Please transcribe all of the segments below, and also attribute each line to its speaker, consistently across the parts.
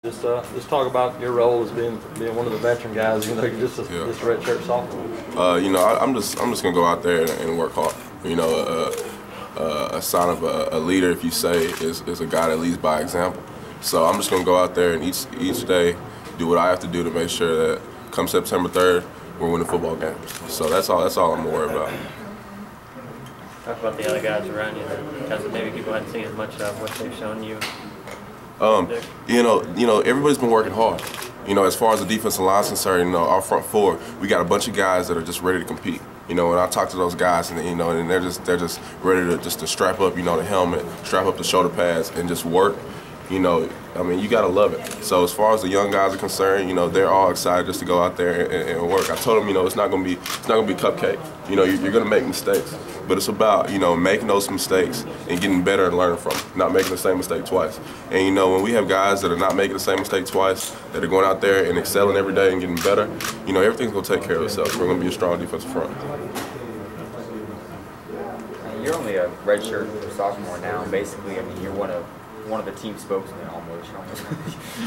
Speaker 1: Just talk about your role as being one of the veteran guys. You know, you're just this redshirt sophomore.
Speaker 2: I'm just gonna go out there and work hard. A sign of a leader, if you say, is a guy that leads by example. So I'm just gonna go out there and each day do what I have to do to make sure that come September 3rd we're winning football games. So that's all I'm worried about.
Speaker 3: Talk about the other guys around you that maybe people haven't seen as much of what they've shown you.
Speaker 2: Everybody's been working hard. As far as the defensive line is concerned, our front four, we got a bunch of guys that are just ready to compete. And I talk to those guys, and and they're just ready to strap up, the helmet, strap up the shoulder pads, and just work. You gotta love it. So as far as the young guys are concerned, they're all excited just to go out there and work. I told them, it's not gonna be cupcake. You're gonna make mistakes, but it's about making those mistakes and getting better and learning from them, not making the same mistake twice. And when we have guys that are not making the same mistake twice, that are going out there and excelling every day and getting better, everything's gonna take care of itself. We're gonna be a strong defensive front.
Speaker 4: You're only a redshirt sophomore now. Basically, you're one of the team spokesmen almost.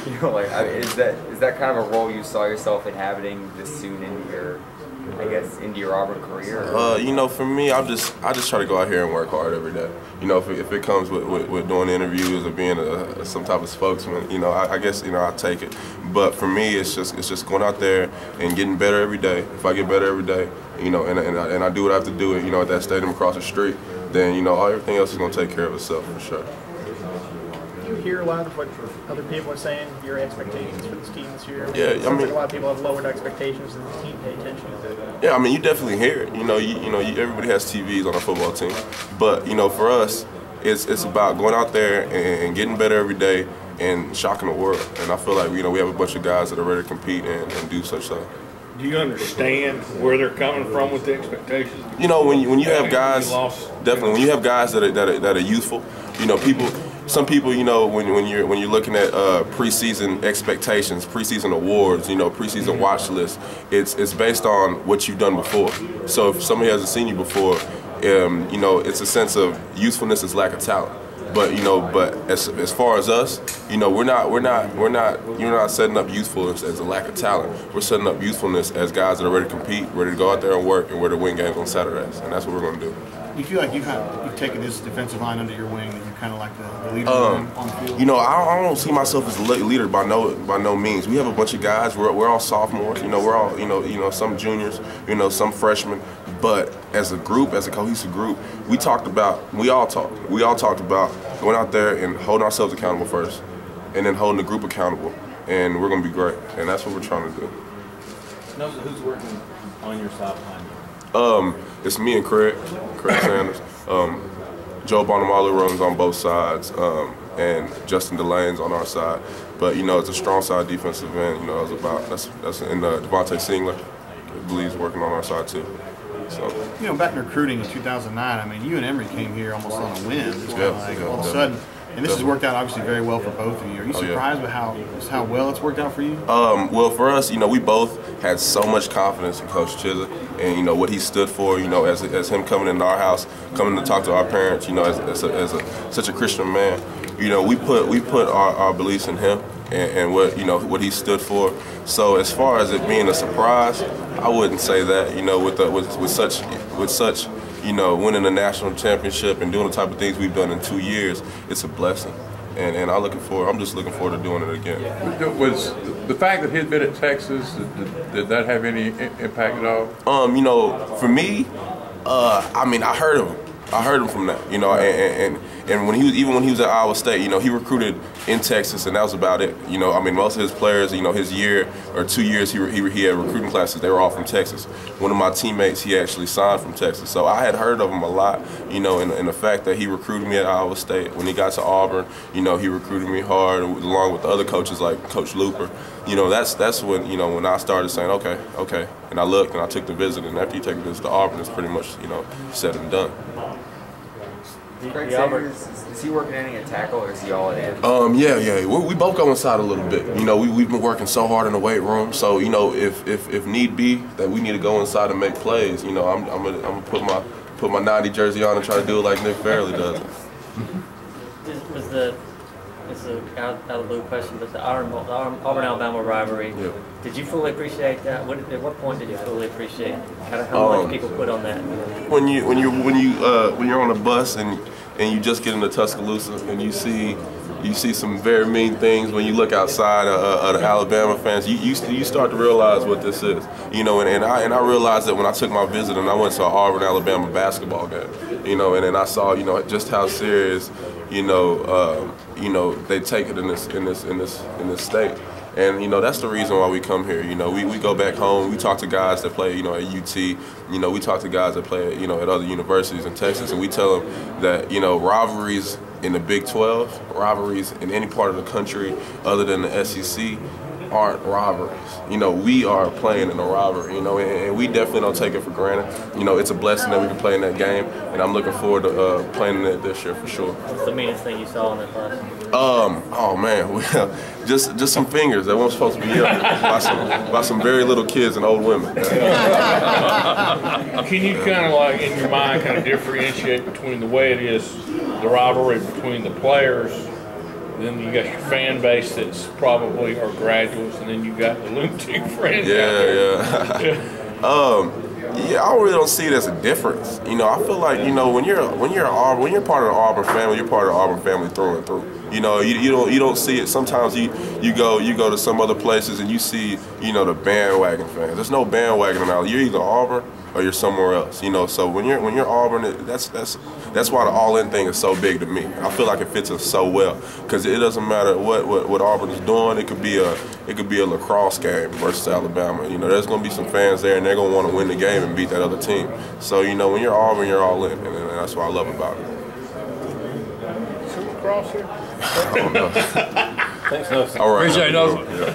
Speaker 4: Is that kind of a role you saw yourself inhabiting this soon into your Auburn career?
Speaker 2: For me, I just try to go out here and work hard every day. If it comes with doing interviews or being some type of spokesman, I guess I take it. But for me, it's just going out there and getting better every day. If I get better every day, and I do what I have to do, at that stadium across the street, then everything else is going to take care of itself for sure.
Speaker 5: You hear a lot of what other people are saying, your expectations for this team this year.
Speaker 2: Yeah,
Speaker 5: it sounds like a lot of people have lowered expectations and the team pay attention to that.
Speaker 2: Yeah, you definitely hear it. Everybody has TVs on a football team, but for us, it's about going out there and getting better every day and shocking the world. And I feel like we have a bunch of guys that are ready to compete and do such stuff.
Speaker 6: Do you understand where they're coming from with the expectations?
Speaker 2: When you have guys, definitely when you have guys that are youthful, some people, when you're looking at preseason expectations, preseason awards, preseason watch lists, it's based on what you've done before. So if somebody hasn't seen you before, it's a sense of youthfulness is lack of talent. But as far as us, you're not setting up youthfulness as a lack of talent. We're setting up youthfulness as guys that are ready to compete, ready to go out there and work, and ready to win games on Saturdays, and that's what we're going to do.
Speaker 7: Do you feel like you've taken this defensive line under your wing, that you're kind of like the leader on the field?
Speaker 2: I don't see myself as a leader by no means. We have a bunch of guys. We're all sophomores. We're all some juniors. Some freshmen. But as a group, as a cohesive group, we all talked about going out there and holding ourselves accountable first, and then holding the group accountable, and we're going to be great. And that's what we're trying to do.
Speaker 1: Nosa, who's working on your side behind you?
Speaker 2: It's me and Craig Sanders. Joe Bonamalo runs on both sides, and Justin Delane's on our side. But it's a strong side defensive end. That's in Devontae Singler, I believe, is working on our side too. So
Speaker 7: back in recruiting in 2009, you and Emory came here almost on a whim. All of a sudden. And this has worked out obviously very well for both of you. Are you surprised with how well it's worked out for you?
Speaker 2: Well, for us, we both had so much confidence in Coach Chisholm and what he stood for. As him coming into our house, coming to talk to our parents. As such a Christian man. We put our beliefs in him and what he stood for. So as far as it being a surprise, I wouldn't say that. With such. Winning a national championship and doing the type of things we've done in 2 years, it's a blessing. And I'm just looking forward to doing it again.
Speaker 6: Was the fact that he'd been at Texas, did that have any impact at all?
Speaker 2: For me, I heard him from that, and when he was at Iowa State, he recruited in Texas, and that was about it. Most of his players, his year or 2 years he had recruiting classes, they were all from Texas. One of my teammates, he actually signed from Texas, so I had heard of him a lot, and the fact that he recruited me at Iowa State. When he got to Auburn, he recruited me hard, along with the other coaches like Coach Looper. That's when when I started saying okay, and I looked and I took the visit, and after you take a visit to Auburn, it's pretty much said and done.
Speaker 4: Craig Sanders, is he working any at tackle, or is he all in?
Speaker 2: Yeah. We both go inside a little bit. We've been working so hard in the weight room. So if need be that we need to go inside and make plays, I'm gonna put my 90 jersey on and try to do it like Nick Fairley does.
Speaker 3: Was the this is out of the blue question, but the Auburn-Alabama rivalry, did you fully appreciate that? At what point did you fully appreciate how much people put on that?
Speaker 2: When you're on a bus and you just get into Tuscaloosa and you see some very mean things when you look outside of the Alabama fans, you start to realize what this is, you know. And I realized that when I took my visit and I went to an Auburn-Alabama basketball game, you know, and then I saw, you know, just how serious, you know, they take it in this state. And, you know, that's the reason why we come here. You know, we go back home, we talk to guys that play, you know, at UT, you know, we talk to guys that play, you know, at other universities in Texas, and we tell them that, you know, rivalries in the Big 12, rivalries in any part of the country other than the SEC aren't rivalries. You know, we are playing in a rivalry, you know, and we definitely don't take it for granted. You know, it's a blessing that we can play in that game, and I'm looking forward to playing in it this year for sure.
Speaker 3: What's the meanest thing you saw in that class?
Speaker 2: Oh man, just some fingers that weren't supposed to be up by some very little kids and old women.
Speaker 6: Can you kind of like in your mind kind of differentiate between the way it is, the rivalry between the players, then you got your fan base that's probably are graduates, and then you got the lunatic friends.
Speaker 2: Yeah. Yeah, I really don't see it as a difference. You know, I feel like, you know, when you're part of the Auburn family, you're part of the Auburn family through and through. You know, you don't see it. Sometimes you go to some other places and you see, you know, the bandwagon fans. There's no bandwagon now. You're either Auburn or you're somewhere else. You know, so when you're Auburn, that's why the all-in thing is so big to me. I feel like it fits us so well because it doesn't matter what Auburn is doing. It could be a lacrosse game versus Alabama. You know, there's going to be some fans there and they're going to want to win the game and beat that other team. So, you know, when you're Auburn, you're all in, and that's what I love about it.
Speaker 6: Lacrosse here?
Speaker 2: I don't know.
Speaker 1: Thanks, Nosa.
Speaker 2: All right.
Speaker 6: Appreciate it, Nosa.
Speaker 2: Yeah.